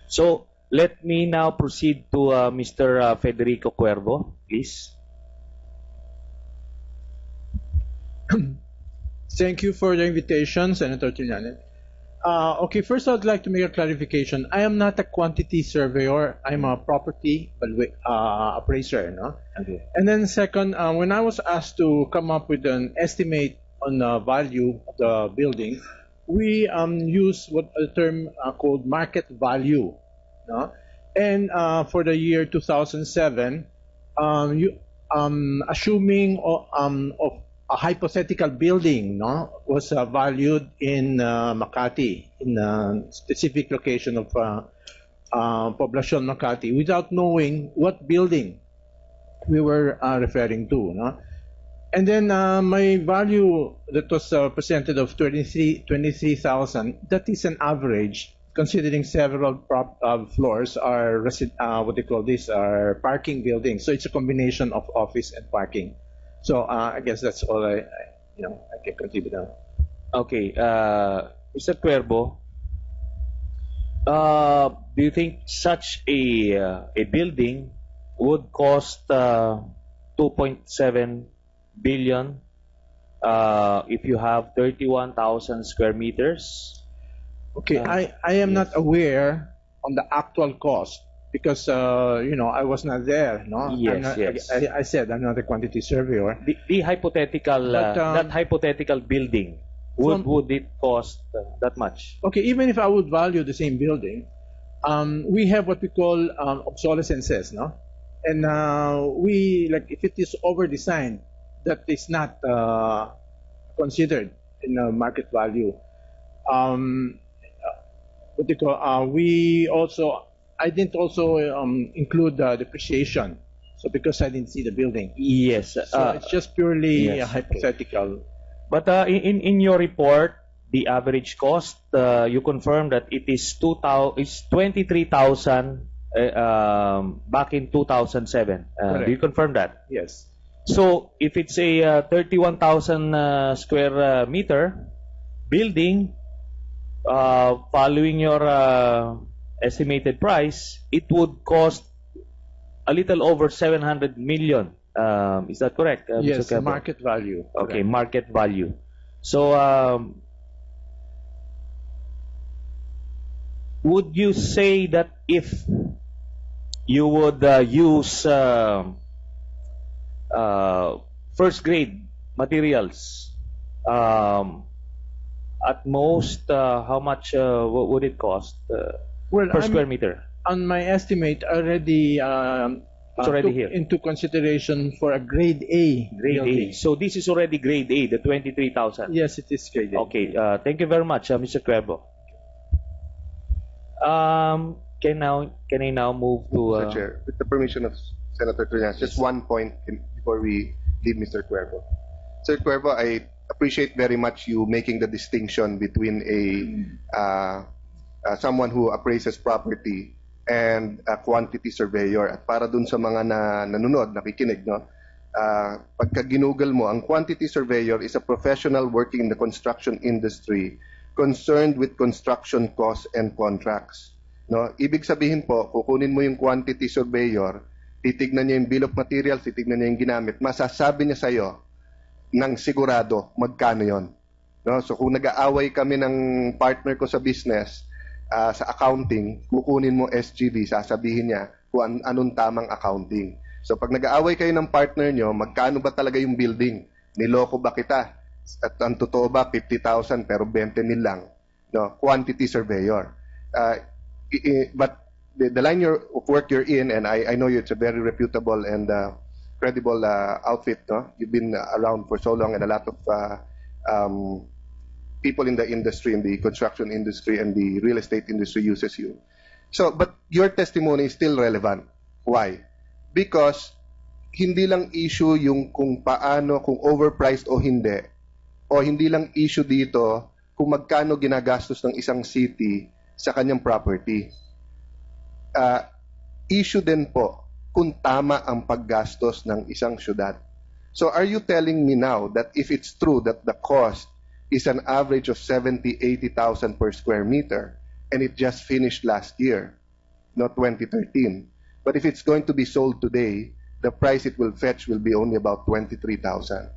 So let me now proceed to Mr. Federico Cuervo, please. Thank you for the invitation, Senator Trillanes. Okay, first I'd like to make a clarification. I am not a quantity surveyor. I'm a property appraiser. No? Okay. And then second, when I was asked to come up with an estimate on the value of the building, we use what a term called market value. No? And for the year 2007, assuming of a hypothetical building, no, was valued in Makati, in a specific location of Poblacion Makati, without knowing what building we were referring to. No? And then my value that was presented of 23,000, that is an average, considering several floors are what they call this are parking buildings. So it's a combination of office and parking. So I guess that's all I can contribute now. Okay, Mr. Cuervo, do you think such a building would cost 2.7 billion if you have 31,000 square meters? Okay, I am not aware on the actual cost because I was not there. No, Yes, yes. I said I'm not a quantity surveyor. The hypothetical that hypothetical building would it cost that much? Okay, even if I would value the same building, we have what we call obsolescences, no? And if it is over-designed, that is not considered in the market value. What they call I didn't also include depreciation. So because I didn't see the building. Yes. So it's just purely yes, hypothetical. But in your report, the average cost, you confirmed that it is 23,000 back in 2007. Do you confirm that? Yes. So if it's a 31,000 square meter building, following your estimated price, it would cost a little over 700 million. Is that correct? Yes, market value. Okay, Correct. market value. So, would you say that if you would use first grade materials, at most, how much would it cost per square meter? On my estimate, already already took here. into consideration for a grade A. Grade building. A. So this is already grade A, the 23,000. Yes, it is grade A. Okay. Thank you very much, Mr. Cuervo. Can I now move to? Mr. Chair, with the permission of Senator Trillanes, just one point before we leave Mr. Cuervo. Sir Cuervo, I appreciate very much you making the distinction between someone who appraises property and a quantity surveyor. At para dun sa mga nanonood, nakikinig, no? Pagka ginugol mo, ang quantity surveyor is a professional working in the construction industry concerned with construction costs and contracts. No? Ibig sabihin po, kukunin mo yung quantity surveyor, titignan niya yung bill of materials, titignan niya yung ginamit, masasabi niya sa'yo ng sigurado magkano yon. No? So kung nag-aaway kami ng partner ko sa business, sa accounting, kukunin mo SGV, sasabihin niya kung anong tamang accounting. So pag nag-aaway kayo ng partner nyo, magkano ba talaga yung building? Niloko ba kita? At ang totoo ba, 50,000 pero 20,000 lang? No? Quantity surveyor. But the line of work you're in, and I know it's a very reputable and credible outfit. No? You've been around for so long, and a lot of people in the industry, in the construction industry and the real estate industry uses you. So, but your testimony is still relevant. Why? Because hindi lang issue yung kung paano, kung overpriced o hindi lang issue dito kung magkano ginagastos ng isang city sa kanyang property. Issue din po kung tama ang paggastos ng isang syudad. So are you telling me now that if it's true that the cost is an average of 70,000, 80,000 per square meter and it just finished last year, not 2013. But if it's going to be sold today, the price it will fetch will be only about 23,000.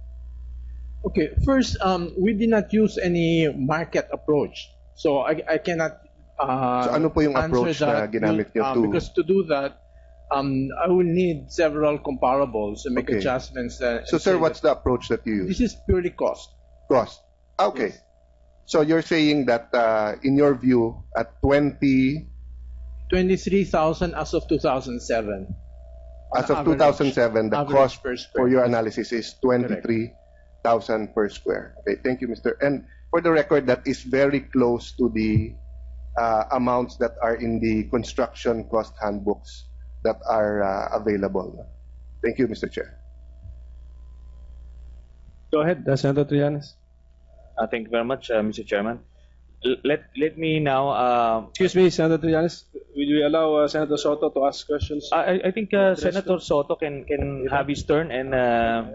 Okay, first, we did not use any market approach. So I cannot So ano po yung answer approach na that, ginamit niyo to? because to do that, I will need several comparables and make Okay. adjustments. So sir, what's the approach that you use? This is purely cost. Cost. Okay. Yes. So you're saying that in your view, at 23,000 23,000 as of 2007. as On of average. 2007, the Average cost per square. for your analysis is 23,000 per square. Okay, thank you, Mr. And for the record, that is very close to the amounts that are in the construction cost handbooks that are available. Thank you, Mr. Chair. Go ahead, Senator Trillanes. Thank you very much, Mr. Chairman. Let me now. Excuse me, Senator Trillanes. Will you allow Senator Soto to ask questions? I think Senator Soto can have his turn and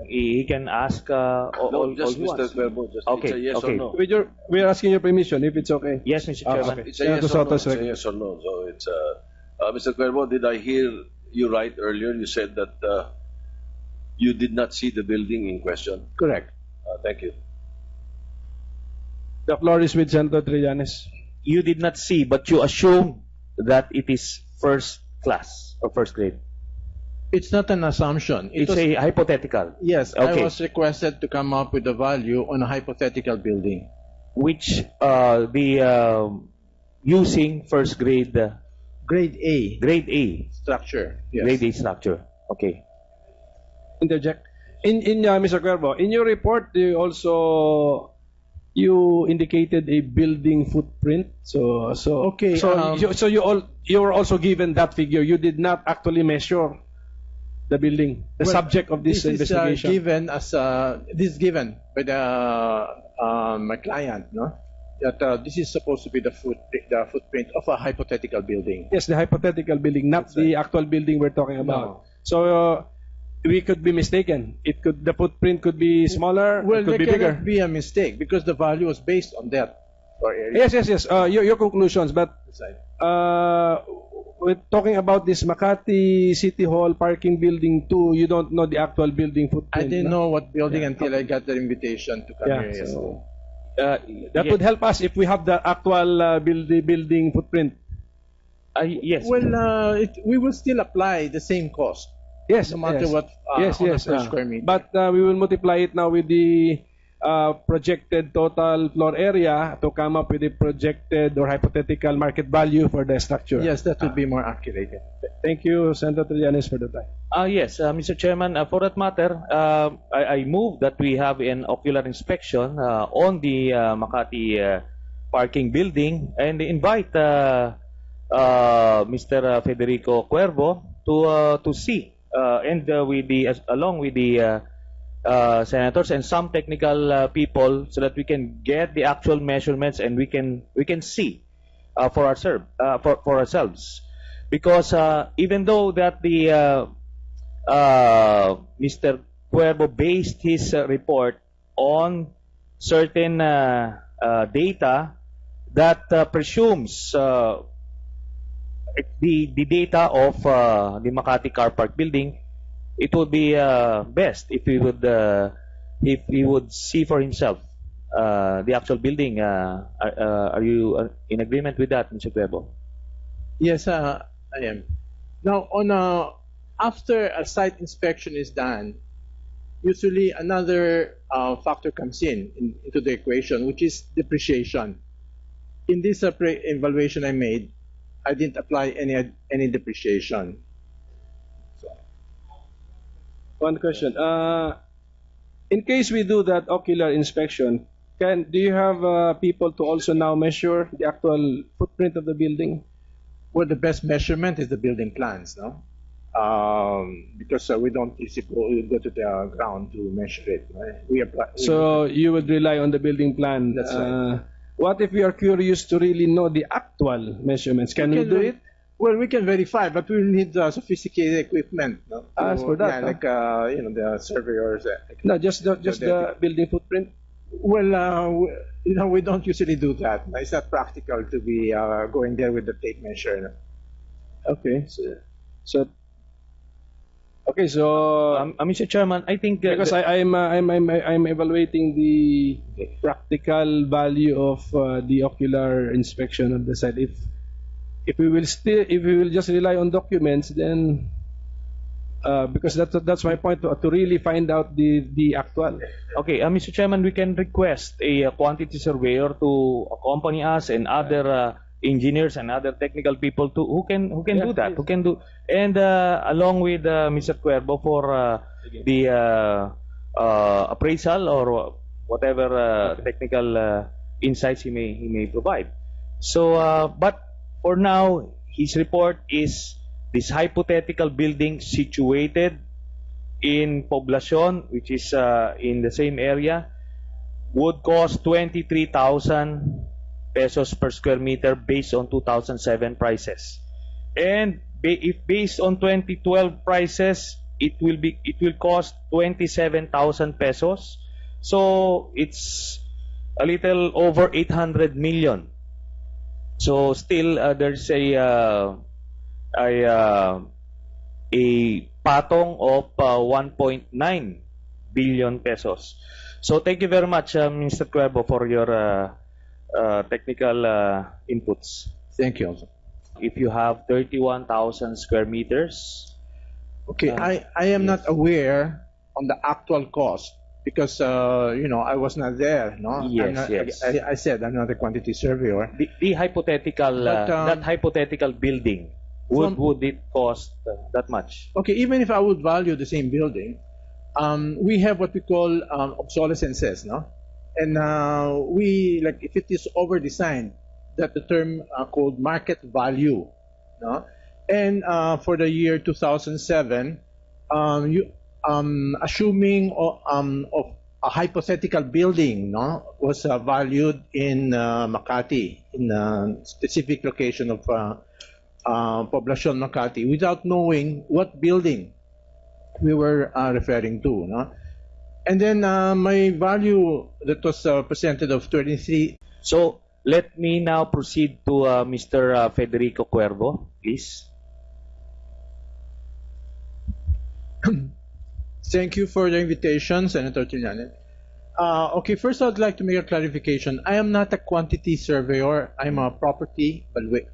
he can ask all No, just he Mr. wants. Cuervo, just Okay, it's a yes okay. or no. We are asking your permission, if it's okay. Yes, Mr. Chairman. okay. It's a Senator yes or no. Soto's It's a rec- yes or no. So it's Mr. Cuervo, did I hear you right earlier? You said that you did not see the building in question. Correct. Thank you. The floor is with Senator Trillanes. You did not see, but you assume that it is first class or first grade. It's not an assumption. It It's was- a hypothetical. Yes, Okay. I was requested to come up with a value on a hypothetical building. Which using first grade Grade A grade A structure. Yes. grade A structure. Okay. Interject. In Mr. Cuervo, in your report, you indicated a building footprint. So Okay, you were also given that figure. You did not actually measure the building, the Well, subject of this investigation. Is given as this is given by the my client, no? That this is supposed to be the footprint of a hypothetical building. Yes, the hypothetical building, not the actual building we're talking about. No. So we could be mistaken. The footprint could be smaller. Well, it could there be bigger. cannot be a mistake because the value was based on that floor area. Yes. Your conclusions, but we're talking about this Makati City Hall parking building 2. You don't know the actual building footprint. I didn't no? know what building until I got the invitation to come Yeah, here. so Uh, that would help us if we have the actual building footprint. yes. Well, we will still apply the same cost. Yes, No matter yes. what, Yes, on a yes. per square meter. But we will multiply it now with the projected total floor area to come up with a projected or hypothetical market value for the structure. Yes, that would be more accurate. Thank you, Senator Trillanes, for the time. Yes, Mr. Chairman, for that matter, I move that we have an ocular inspection on the Makati parking building and invite Mr. Federico Cuervo to see and along with the senators and some technical people so that we can get the actual measurements and we can see for ourselves because even though that the Mr. Cuervo based his report on certain data that presumes the data of the Makati car park building, it would be best if he would see for himself the actual building. Are you in agreement with that, Mr. Cuervo? Yes, I am. Now, after a site inspection is done, usually another factor comes into the equation, which is depreciation. In this evaluation I made, I didn't apply any depreciation. One question. In case we do that ocular inspection, do you have people to also now measure the actual footprint of the building? Well, the best measurement is the building plans, no? Because we don't usually go to the ground to measure it. Right? So you would rely on the building plan. That's right. What if we are curious to really know the actual measurements? Can we do it? Well, we can verify, but we will need sophisticated equipment. No? As for that, yeah, like the surveyors. No, just the building footprint. Well, we don't usually do that. It's not practical to be going there with the tape measure. Okay. So okay. So Mr. Chairman, I think because I'm evaluating the practical value of the ocular inspection of the site. If we will just rely on documents, then because that's my point, to really find out the actual. okay, Mr. Chairman, we can request a quantity surveyor to accompany us and other engineers and other technical people to who can Yeah, do that, please. who can do, and along with Mr. Cuervo for the appraisal or whatever technical insights he may provide. So, but for now, his report is this hypothetical building situated in Poblacion, which is in the same area, would cost 23,000 pesos per square meter based on 2007 prices. And if based on 2012 prices, it will cost 27,000 pesos. So it's a little over 800 million. So still there's a patong of 1.9 billion pesos. So thank you very much, Mr. Cuervo, for your technical inputs. Thank you also. If you have 31,000 square meters, Okay, I am not aware on the actual cost because I was not there. No, Yes. I said I'm not a quantity surveyor. the hypothetical But, that hypothetical building would it cost that much? Okay, even if I would value the same building, we have what we call obsolescences, no? And we like if it is over designed, that the term called market value, no? And for the year 2007, assuming of a hypothetical building, no, was valued in Makati, in a specific location of Poblacion, Makati, without knowing what building we were referring to, no? And then my value that was presented of 23. So let me now proceed to Mr. Federico Cuervo, please. Thank you for the invitation, Senator Trillanes. Okay, first I'd like to make a clarification. I am not a quantity surveyor. I'm a property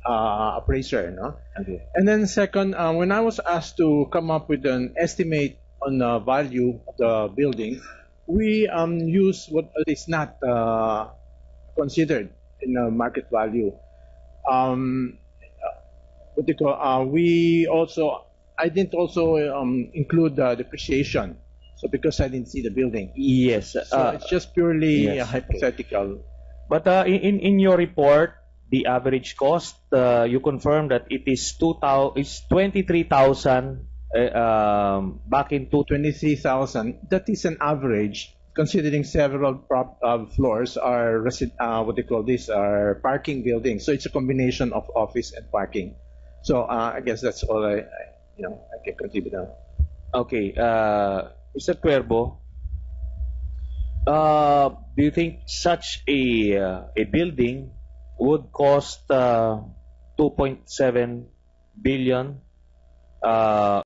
appraiser, no? Okay. And then second, when I was asked to come up with an estimate on the value of the building, we use what is not considered in the market value. What do you call? I didn't also include depreciation. So because I didn't see the building. Yes. So it's just purely yes, hypothetical. But in your report, the average cost, you confirmed that it is 23,000 back in 23,000. That is an average, considering several floors are what they call this are parking buildings. So it's a combination of office and parking. So I guess that's all I can contribute now. Okay, Mr. Cuervo, do you think such a building would cost 2.7 billion